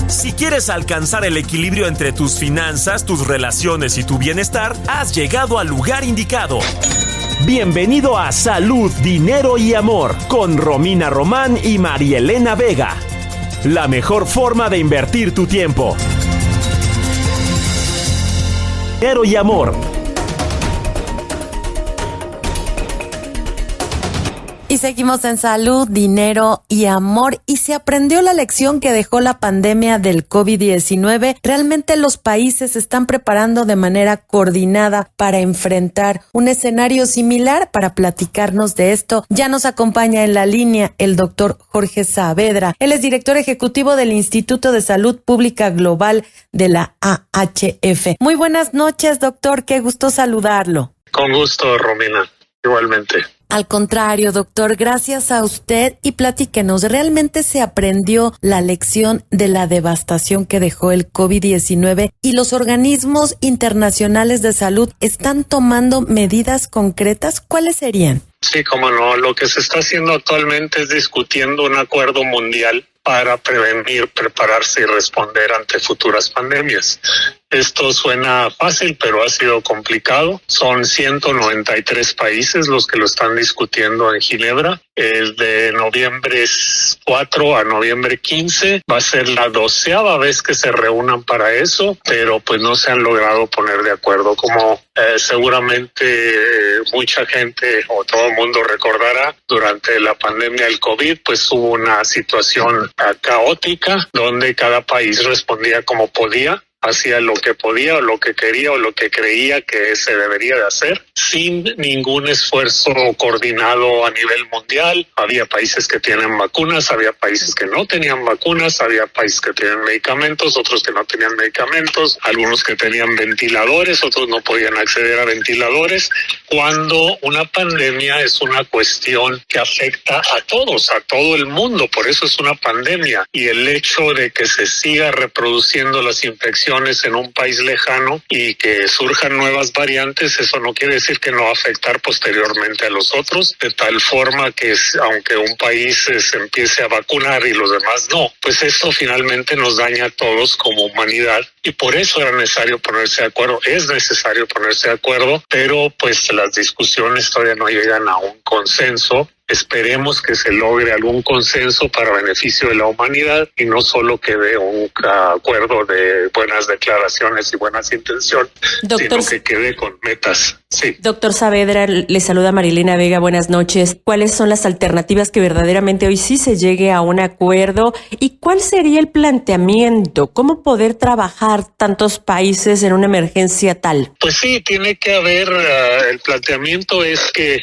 Si quieres alcanzar el equilibrio entre tus finanzas, tus relaciones y tu bienestar, has llegado al lugar indicado. Bienvenido a Salud, Dinero y Amor con Romina Román y Marielena Vega. La mejor forma de invertir tu tiempo. Dinero y Amor. Y seguimos en Salud, Dinero y Amor. Y se aprendió la lección que dejó la pandemia del COVID-19. Realmente los países se están preparando de manera coordinada para enfrentar un escenario similar. Para platicarnos de esto, ya nos acompaña en la línea el doctor Jorge Saavedra. Él es director ejecutivo del Instituto de Salud Pública Global de la AHF. Muy buenas noches, doctor. Qué gusto saludarlo. Con gusto, Romina. Igualmente. Al contrario, doctor, gracias a usted y platíquenos, ¿realmente se aprendió la lección de la devastación que dejó el COVID-19 y los organismos internacionales de salud están tomando medidas concretas? ¿Cuáles serían? Sí, cómo no. Lo que se está haciendo actualmente es discutiendo un acuerdo mundial para prevenir, prepararse y responder ante futuras pandemias. Esto suena fácil, pero ha sido complicado. Son 193 países los que lo están discutiendo en Ginebra. De noviembre 4 a noviembre 15 va a ser la 12ª vez que se reúnan para eso, pero pues no se han logrado poner de acuerdo. Como seguramente mucha gente o todo el mundo recordará, durante la pandemia del COVID, pues hubo una situación caótica donde cada país respondía como podía. Hacía lo que podía o lo que quería o lo que creía que se debería de hacer sin ningún esfuerzo coordinado a nivel mundial. Había países que tienen vacunas, había países que no tenían vacunas, había países que tenían medicamentos, otros que no tenían medicamentos, algunos que tenían ventiladores, otros no podían acceder a ventiladores. Cuando una pandemia es una cuestión que afecta a todos, a todo el mundo, por eso es una pandemia. Y el hecho de que se siga reproduciendo las infecciones en un país lejano y que surjan nuevas variantes, eso no quiere decir que no va a afectar posteriormente a los otros, de tal forma que aunque un país se empiece a vacunar y los demás no, pues esto finalmente nos daña a todos como humanidad y por eso era necesario ponerse de acuerdo, es necesario ponerse de acuerdo, pero pues las discusiones todavía no llegan a un consenso. Esperemos que se logre algún consenso para beneficio de la humanidad y no solo quede un acuerdo de buenas declaraciones y buenas intenciones, sino que quede con metas. Sí. Doctor Saavedra, le saluda Marielena Vega, buenas noches. ¿Cuáles son las alternativas que verdaderamente hoy sí se llegue a un acuerdo? ¿Y cuál sería el planteamiento? ¿Cómo poder trabajar tantos países en una emergencia tal? Pues sí, tiene que haber, el planteamiento es que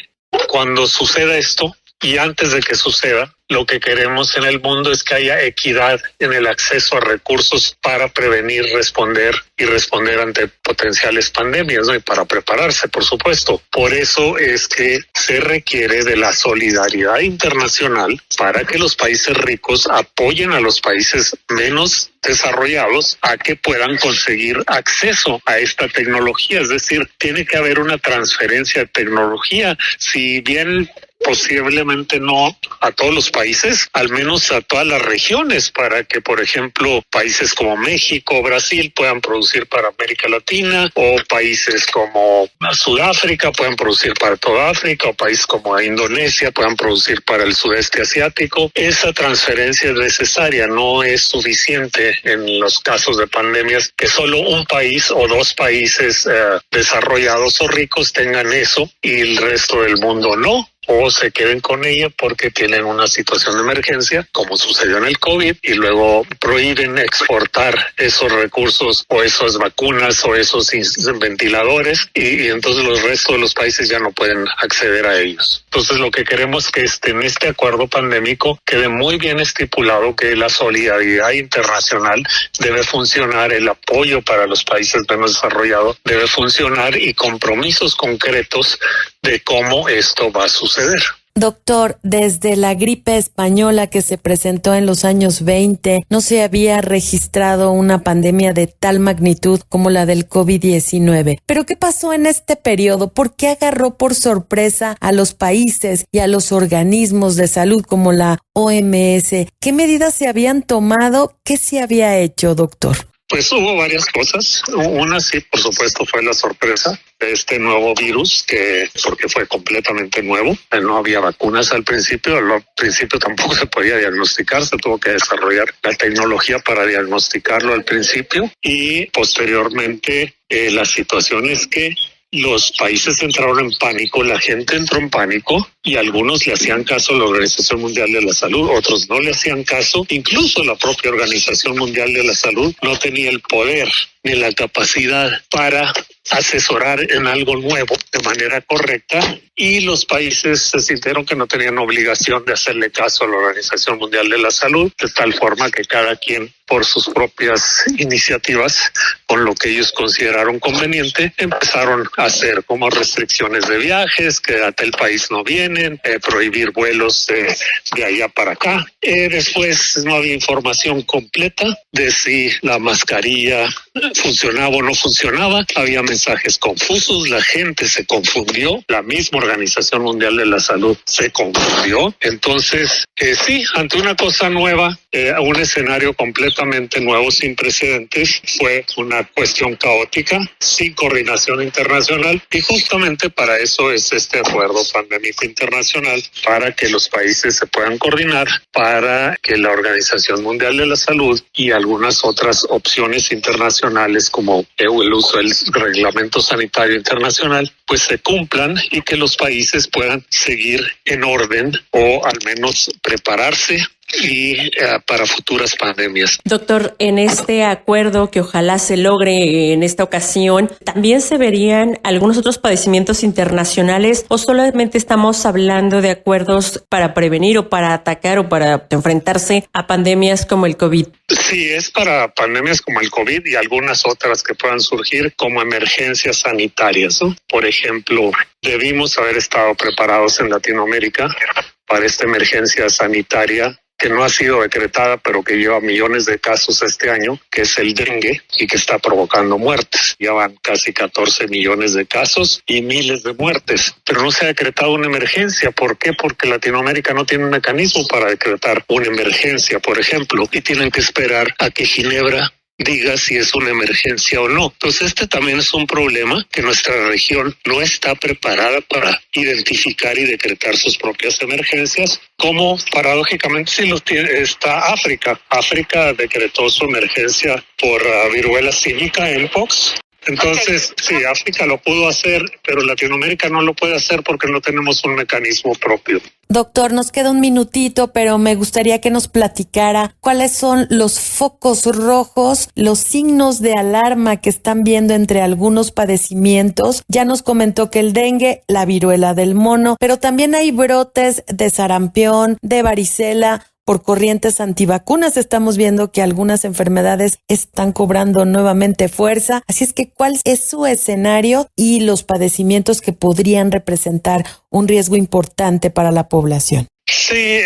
cuando suceda esto y antes de que suceda, lo que queremos en el mundo es que haya equidad en el acceso a recursos para prevenir, responder y responder ante potenciales pandemias, ¿no? Y para prepararse, por supuesto. Por eso es que se requiere de la solidaridad internacional para que los países ricos apoyen a los países menos desarrollados a que puedan conseguir acceso a esta tecnología. Es decir, tiene que haber una transferencia de tecnología. Si bien posiblemente no a todos los países, al menos a todas las regiones, para que, por ejemplo, países como México, Brasil puedan producir para América Latina, o países como Sudáfrica puedan producir para toda África, o países como Indonesia puedan producir para el sudeste asiático. Esa transferencia es necesaria, no es suficiente en los casos de pandemias que solo un país o dos países desarrollados o ricos tengan eso y el resto del mundo no. O se queden con ella porque tienen una situación de emergencia, como sucedió en el COVID, y luego prohíben exportar esos recursos o esas vacunas o esos ventiladores y entonces los restos de los países ya no pueden acceder a ellos. Entonces lo que queremos es que en este acuerdo pandémico quede muy bien estipulado que la solidaridad internacional debe funcionar, el apoyo para los países menos desarrollados debe funcionar y compromisos concretos de cómo esto va a suceder. Doctor, desde la gripe española que se presentó en los años 20, no se había registrado una pandemia de tal magnitud como la del COVID-19. ¿Pero qué pasó en este periodo? ¿Por qué agarró por sorpresa a los países y a los organismos de salud como la OMS? ¿Qué medidas se habían tomado? ¿Qué se había hecho, doctor? Pues hubo varias cosas. Una sí, por supuesto, fue la sorpresa de este nuevo virus, porque fue completamente nuevo. No había vacunas al principio. Al principio tampoco se podía diagnosticar. Se tuvo que desarrollar la tecnología para diagnosticarlo al principio. Y posteriormente la situación es que los países entraron en pánico, la gente entró en pánico y algunos le hacían caso a la Organización Mundial de la Salud, otros no le hacían caso. Incluso la propia Organización Mundial de la Salud no tenía el poder ni la capacidad para asesorar en algo nuevo de manera correcta, y los países se sintieron que no tenían obligación de hacerle caso a la Organización Mundial de la Salud, de tal forma que cada quien, por sus propias iniciativas, con lo que ellos consideraron conveniente, empezaron a hacer como restricciones de viajes, quédate el país no vienen, prohibir vuelos de allá para acá. Después no había información completa de si la mascarilla funcionaba o no funcionaba, había mensajes confusos, la gente se confundió, la misma Organización Mundial de la Salud se confundió. Entonces, sí, ante una cosa nueva, un escenario completamente nuevo, sin precedentes, fue una cuestión caótica, sin coordinación internacional, y justamente para eso es este acuerdo pandémico internacional, para que los países se puedan coordinar, para que la Organización Mundial de la Salud y algunas otras opciones internacionales como el uso del reglamento sanitario internacional pues se cumplan y que los países puedan seguir en orden o al menos prepararse y para futuras pandemias. Doctor, en este acuerdo que ojalá se logre en esta ocasión, ¿también se verían algunos otros padecimientos internacionales o solamente estamos hablando de acuerdos para prevenir o para atacar o para enfrentarse a pandemias como el COVID? Sí, es para pandemias como el COVID y algunas otras que puedan surgir como emergencias sanitarias, ¿no? Por ejemplo, debimos haber estado preparados en Latinoamérica para esta emergencia sanitaria que no ha sido decretada, pero que lleva millones de casos este año, que es el dengue y que está provocando muertes. Ya van casi 14 millones de casos y miles de muertes, pero no se ha decretado una emergencia. ¿Por qué? Porque Latinoamérica no tiene un mecanismo para decretar una emergencia, por ejemplo, y tienen que esperar a que Ginebra diga si es una emergencia o no. Entonces este también es un problema, que nuestra región no está preparada para identificar y decretar sus propias emergencias, como paradójicamente sí lo tiene está África. África decretó su emergencia por viruela símica, mpox. Entonces, sí, África lo pudo hacer, pero Latinoamérica no lo puede hacer porque no tenemos un mecanismo propio. Doctor, nos queda un minutito, pero me gustaría que nos platicara cuáles son los focos rojos, los signos de alarma que están viendo entre algunos padecimientos. Ya nos comentó que el dengue, la viruela del mono, pero también hay brotes de sarampión, de varicela. Por corrientes antivacunas estamos viendo que algunas enfermedades están cobrando nuevamente fuerza. Así es que, ¿cuál es su escenario y los padecimientos que podrían representar un riesgo importante para la población? Sí,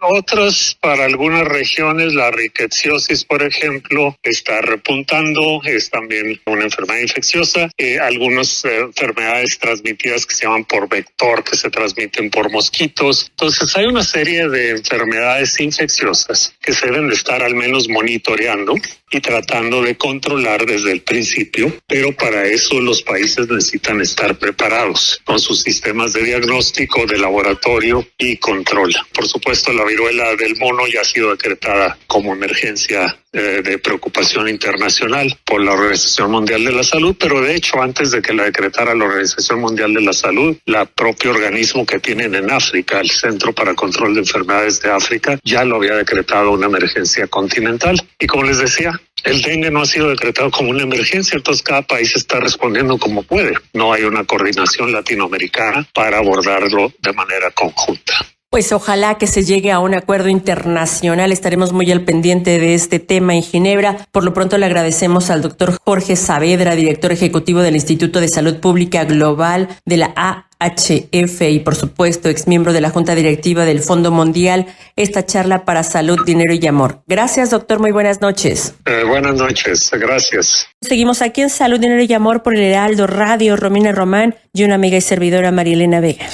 otros para algunas regiones, la rickettsiosis, por ejemplo, está repuntando, es también una enfermedad infecciosa. Algunas enfermedades transmitidas que se llaman por vector, que se transmiten por mosquitos. Entonces hay una serie de enfermedades infecciosas que se deben de estar al menos monitoreando y tratando de controlar desde el principio, pero para eso los países necesitan estar preparados con sus sistemas de diagnóstico, de laboratorio y control. Por supuesto, la viruela del mono ya ha sido decretada como emergencia de preocupación internacional por la Organización Mundial de la Salud, pero de hecho antes de que la decretara la Organización Mundial de la Salud, la propio organismo que tienen en África, el Centro para Control de Enfermedades de África, ya lo había decretado una emergencia continental. Y como les decía, el dengue no ha sido decretado como una emergencia, entonces cada país está respondiendo como puede. No hay una coordinación latinoamericana para abordarlo de manera conjunta. Pues ojalá que se llegue a un acuerdo internacional. Estaremos muy al pendiente de este tema en Ginebra. Por lo pronto le agradecemos al doctor Jorge Saavedra, director ejecutivo del Instituto de Salud Pública Global de la AHF y por supuesto exmiembro de la Junta Directiva del Fondo Mundial, esta charla para Salud, Dinero y Amor. Gracias, doctor. Muy buenas noches. Buenas noches. Gracias. Seguimos aquí en Salud, Dinero y Amor por el Heraldo Radio. Romina Román y una amiga y servidora, Marilena Vega.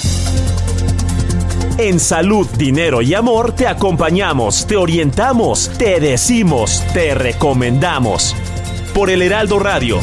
En Salud, Dinero y Amor te acompañamos, te orientamos, te decimos, te recomendamos. Por el Heraldo Radio.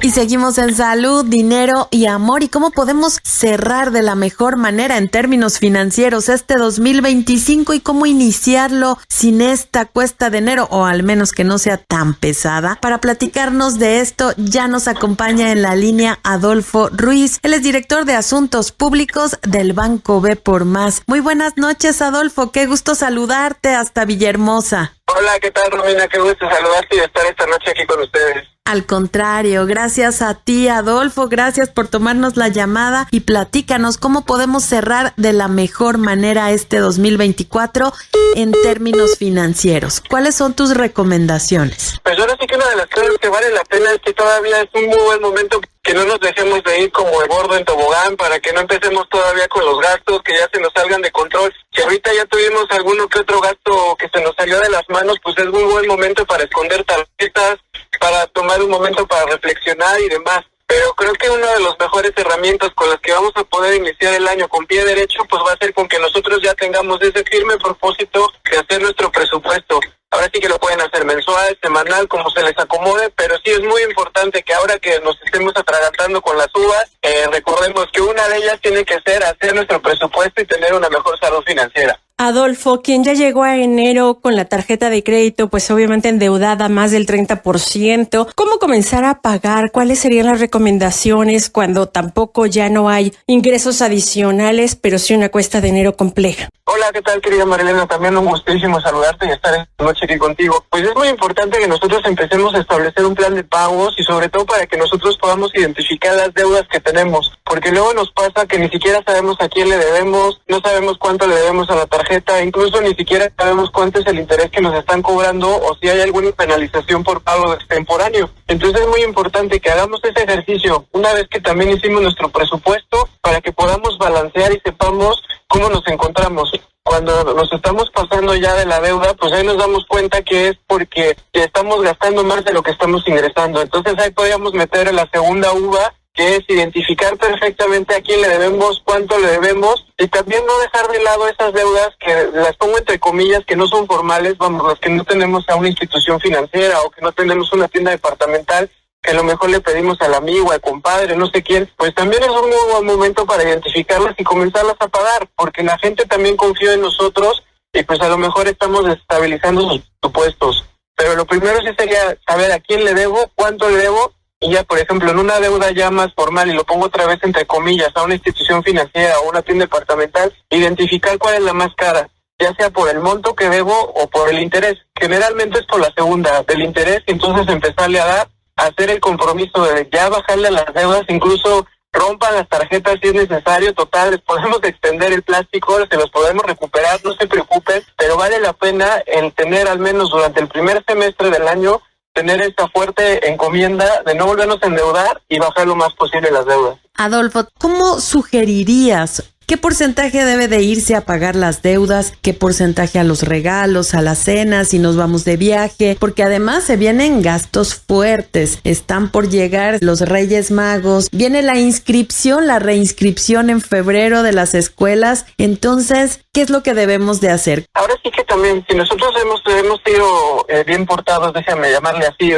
Y seguimos en Salud, Dinero y Amor. ¿Y cómo podemos cerrar de la mejor manera en términos financieros este 2025 y cómo iniciarlo sin esta cuesta de enero, o al menos que no sea tan pesada? Para platicarnos de esto ya nos acompaña en la línea Adolfo Ruiz. Él es director de Asuntos Públicos del Banco B por Más. Muy buenas noches, Adolfo. Qué gusto saludarte hasta Villahermosa. Hola, ¿qué tal, Romina? Qué gusto saludarte y estar esta noche aquí con ustedes. Al contrario, gracias a ti, Adolfo, gracias por tomarnos la llamada y platícanos cómo podemos cerrar de la mejor manera este 2024 en términos financieros. ¿Cuáles son tus recomendaciones? Pues ahora sí que una de las cosas que vale la pena es que todavía es un muy buen momento que no nos dejemos de ir como de gordo en tobogán, para que no empecemos todavía con los gastos que ya se nos salgan de control. Si ahorita ya tuvimos alguno que otro gasto que se nos salió de las manos, pues es muy buen momento para esconder tarjetas, para tomar un momento para reflexionar y demás. Pero creo que una de las mejores herramientas con las que vamos a poder iniciar el año con pie derecho, pues va a ser con que nosotros ya tengamos ese firme propósito de hacer nuestro presupuesto. Ahora sí que lo pueden hacer mensual, semanal, como se les acomode, pero sí es muy importante que ahora que nos estemos atragantando con las uvas, recordemos que una de ellas tiene que ser hacer nuestro presupuesto y tener una mejor salud financiera. Adolfo, quien ya llegó a enero con la tarjeta de crédito, pues obviamente endeudada más del 30%, ¿cómo comenzar a pagar? ¿Cuáles serían las recomendaciones cuando tampoco ya no hay ingresos adicionales, pero sí una cuesta de enero compleja? Hola, ¿qué tal, querida Marilena? También un gustísimo saludarte y estar esta noche aquí contigo. Pues es muy importante que nosotros empecemos a establecer un plan de pagos y sobre todo para que nosotros podamos identificar las deudas que tenemos, porque luego nos pasa que ni siquiera sabemos a quién le debemos, no sabemos cuánto le debemos a la tarjeta, incluso ni siquiera sabemos cuánto es el interés que nos están cobrando o si hay alguna penalización por pago extemporáneo. Entonces es muy importante que hagamos ese ejercicio una vez que también hicimos nuestro presupuesto, para que podamos balancear y sepamos cómo nos encontramos. Cuando nos estamos pasando ya de la deuda, pues ahí nos damos cuenta que es porque estamos gastando más de lo que estamos ingresando. Entonces ahí podríamos meter la segunda uva, que es identificar perfectamente a quién le debemos, cuánto le debemos, y también no dejar de lado esas deudas que las pongo entre comillas, que no son formales, vamos, las que no tenemos a una institución financiera o que no tenemos una tienda departamental, que a lo mejor le pedimos al amigo, al compadre, no sé quién. Pues también es un muy buen momento para identificarlas y comenzarlas a pagar, porque la gente también confía en nosotros y pues a lo mejor estamos desestabilizando sus presupuestos. Pero lo primero sí sería saber a quién le debo, cuánto le debo, y ya, por ejemplo, en una deuda ya más formal, y lo pongo otra vez entre comillas, a una institución financiera o una tienda departamental, identificar cuál es la más cara, ya sea por el monto que debo o por el interés. Generalmente es por la segunda, del interés, y entonces empezarle a dar, hacer el compromiso de ya bajarle a las deudas, incluso rompan las tarjetas si es necesario, total, les podemos extender el plástico, se los podemos recuperar, no se preocupen, pero vale la pena el tener al menos durante el primer semestre del año, tener esta fuerte encomienda de no volvernos a endeudar y bajar lo más posible las deudas. Adolfo, ¿cómo sugerirías? ¿Qué porcentaje debe de irse a pagar las deudas? ¿Qué porcentaje a los regalos, a las cenas, si nos vamos de viaje? Porque además se vienen gastos fuertes. Están por llegar los Reyes Magos. Viene la inscripción, la reinscripción en febrero de las escuelas. Entonces, ¿qué es lo que debemos de hacer? Ahora sí que también, si nosotros hemos sido bien portados, déjame llamarle así,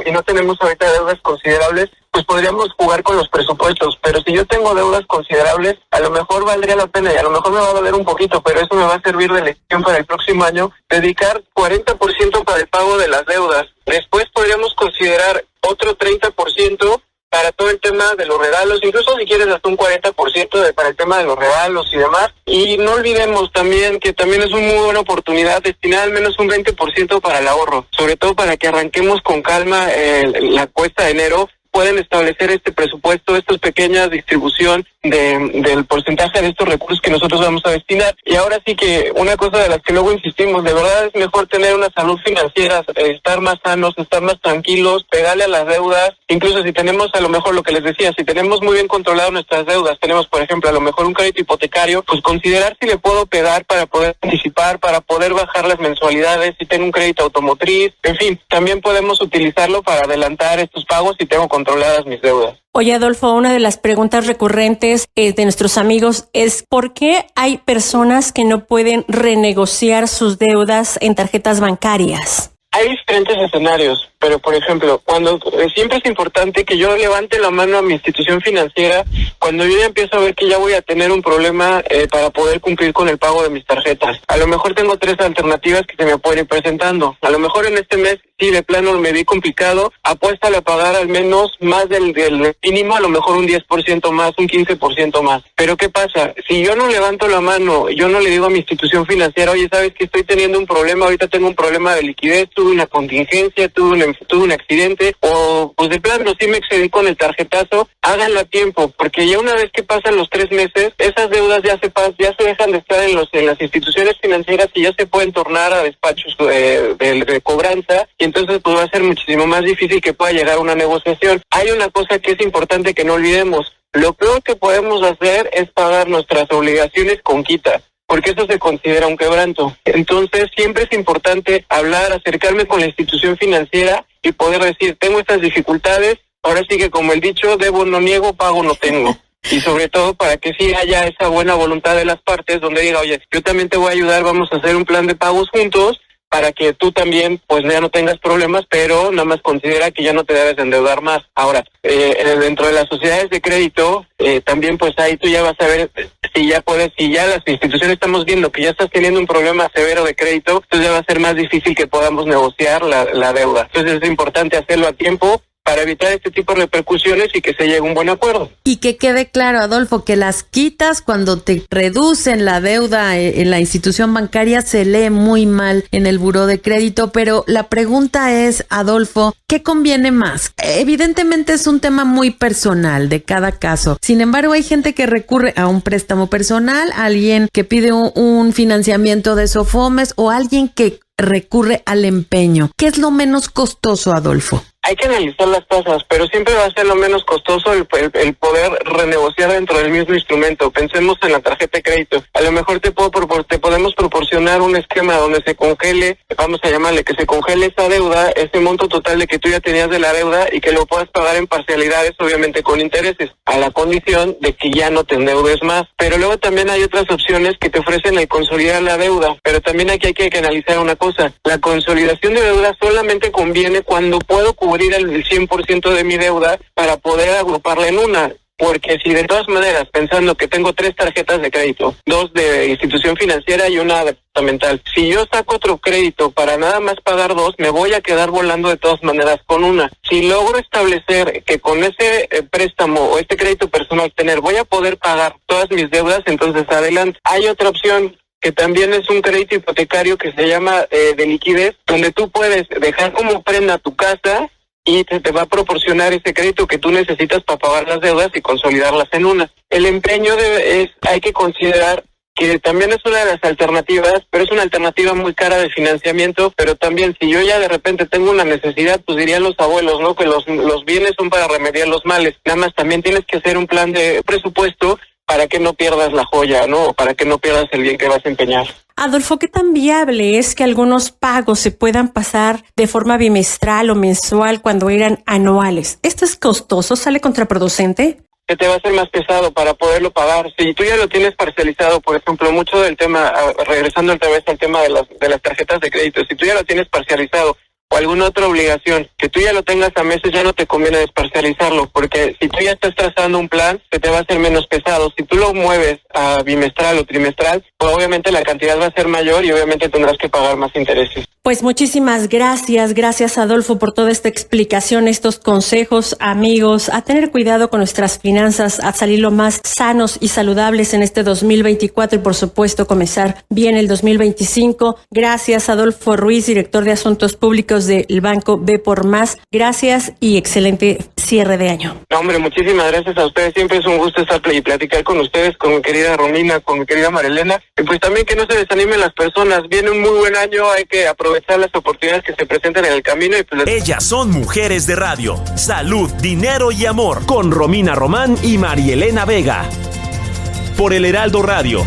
y no tenemos ahorita deudas considerables, pues podríamos jugar con los presupuestos, pero si yo tengo deudas considerables, a lo mejor valdría la pena y a lo mejor me va a valer un poquito, pero eso me va a servir de lección para el próximo año, dedicar 40% para el pago de las deudas. Después podríamos considerar otro 30% para todo el tema de los regalos, incluso si quieres hasta un 40% para el tema de los regalos y demás. Y no olvidemos también que también es una muy buena oportunidad destinar al menos un 20% para el ahorro, sobre todo para que arranquemos con calma la cuesta de enero, pueden establecer este presupuesto, esta pequeña distribución del porcentaje de estos recursos que nosotros vamos a destinar. Y ahora sí que una cosa de las que luego insistimos, de verdad es mejor tener una salud financiera, estar más sanos, estar más tranquilos, pegarle a las deudas. Incluso si tenemos, a lo mejor lo que les decía, si tenemos muy bien controlado nuestras deudas, tenemos por ejemplo a lo mejor un crédito hipotecario, pues considerar si le puedo pegar para poder anticipar, para poder bajar las mensualidades, si tengo un crédito automotriz, en fin, también podemos utilizarlo para adelantar estos pagos si tengo controladas mis deudas. Oye, Adolfo, una de las preguntas recurrentes de nuestros amigos es ¿por qué hay personas que no pueden renegociar sus deudas en tarjetas bancarias? Hay diferentes escenarios, pero por ejemplo, cuando siempre es importante que yo levante la mano a mi institución financiera cuando yo ya empiezo a ver que ya voy a tener un problema para poder cumplir con el pago de mis tarjetas. A lo mejor tengo 3 alternativas que se me pueden ir presentando. A lo mejor en este mes, sí, de plano me vi complicado, apuéstale a pagar al menos más del mínimo, a lo mejor un 10% más, un 15% más. Pero ¿qué pasa? Si yo no levanto la mano, yo no le digo a mi institución financiera, oye, ¿sabes que estoy teniendo un problema? Ahorita tengo un problema de liquidez, tuve una contingencia, tuve un accidente, o pues de plano sí me excedí con el tarjetazo, háganlo a tiempo, porque ya una vez que pasan los 3 meses, esas deudas ya se dejan de estar en las instituciones financieras y ya se pueden tornar a despachos de cobranza, y entonces pues va a ser muchísimo más difícil que pueda llegar a una negociación. Hay una cosa que es importante que no olvidemos, lo peor que podemos hacer es pagar nuestras obligaciones con quita, porque eso se considera un quebranto. Entonces siempre es importante hablar, acercarme con la institución financiera y poder decir, tengo estas dificultades, ahora sí que como el dicho, debo no niego, pago no tengo. Y sobre todo para que sí haya esa buena voluntad de las partes donde diga, oye, yo también te voy a ayudar, vamos a hacer un plan de pagos juntos para que tú también pues ya no tengas problemas, pero nada más considera que ya no te debes endeudar más. Ahora, dentro de las sociedades de crédito, también pues ahí tú ya vas a ver si ya las instituciones estamos viendo que ya estás teniendo un problema severo de crédito, entonces ya va a ser más difícil que podamos negociar la deuda. Entonces es importante hacerlo a tiempo para evitar este tipo de repercusiones y que se llegue a un buen acuerdo. Y que quede claro, Adolfo, que las quitas cuando te reducen la deuda en la institución bancaria se lee muy mal en el buró de crédito, pero la pregunta es, Adolfo, ¿qué conviene más? Evidentemente es un tema muy personal de cada caso. Sin embargo, hay gente que recurre a un préstamo personal, alguien que pide un financiamiento de Sofomes o alguien que recurre al empeño. ¿Qué es lo menos costoso, Adolfo? Hay que analizar las tasas, pero siempre va a ser lo menos costoso el poder renegociar dentro del mismo instrumento. Pensemos en la tarjeta de crédito. A lo mejor te podemos proporcionar un esquema donde se congele, vamos a llamarle que se congele esa deuda, ese monto total de que tú ya tenías de la deuda y que lo puedas pagar en parcialidades, obviamente con intereses, a la condición de que ya no te endeudes más. Pero luego también hay otras opciones que te ofrecen el consolidar la deuda, pero también aquí hay que analizar una cosa. La consolidación de deuda solamente conviene cuando puedo cubrir el 100% de mi deuda para poder agruparla en una. Porque si de todas maneras, pensando que tengo 3 tarjetas de crédito, 2 de institución financiera y una departamental, si yo saco otro crédito para nada más pagar 2, me voy a quedar volando de todas maneras con una. Si logro establecer que con ese préstamo o este crédito personal voy a poder pagar todas mis deudas, entonces adelante. Hay otra opción que también es un crédito hipotecario que se llama de liquidez, donde tú puedes dejar como prenda tu casa y te va a proporcionar ese crédito que tú necesitas para pagar las deudas y consolidarlas en una. El empeño hay que considerar que también es una de las alternativas, pero es una alternativa muy cara de financiamiento, pero también si yo ya de repente tengo una necesidad, pues dirían los abuelos, ¿no? Que los bienes son para remediar los males. Nada más también tienes que hacer un plan de presupuesto para que no pierdas la joya, ¿no? O para que no pierdas el bien que vas a empeñar. Adolfo, ¿qué tan viable es que algunos pagos se puedan pasar de forma bimestral o mensual cuando eran anuales? ¿Esto es costoso? ¿Sale contraproducente? Que te va a ser más pesado para poderlo pagar. Si tú ya lo tienes parcializado, por ejemplo, mucho del tema, regresando otra vez al tema de las tarjetas de crédito, si tú ya lo tienes parcializado o alguna otra obligación, que tú ya lo tengas a meses, ya no te conviene desparcializarlo, porque si tú ya estás trazando un plan, se te va a hacer menos pesado. Si tú lo mueves a bimestral o trimestral, pues obviamente la cantidad va a ser mayor y obviamente tendrás que pagar más intereses. Pues muchísimas gracias Adolfo por toda esta explicación, estos consejos, amigos, a tener cuidado con nuestras finanzas, a salir lo más sanos y saludables en este 2024 y por supuesto comenzar bien el 2025. Gracias Adolfo Ruiz, director de Asuntos Públicos del Banco B por Más. Gracias y excelente cierre de año. No, hombre, muchísimas gracias a ustedes. Siempre es un gusto estar y platicar con ustedes, con mi querida Romina, con mi querida Marilena. Y pues también que no se desanimen las personas. Viene un muy buen año, hay que aprovechar las oportunidades que se presentan en el camino. Y pues Ellas son mujeres de radio. Salud, dinero y amor. Con Romina Román y Marielena Vega. Por el Heraldo Radio.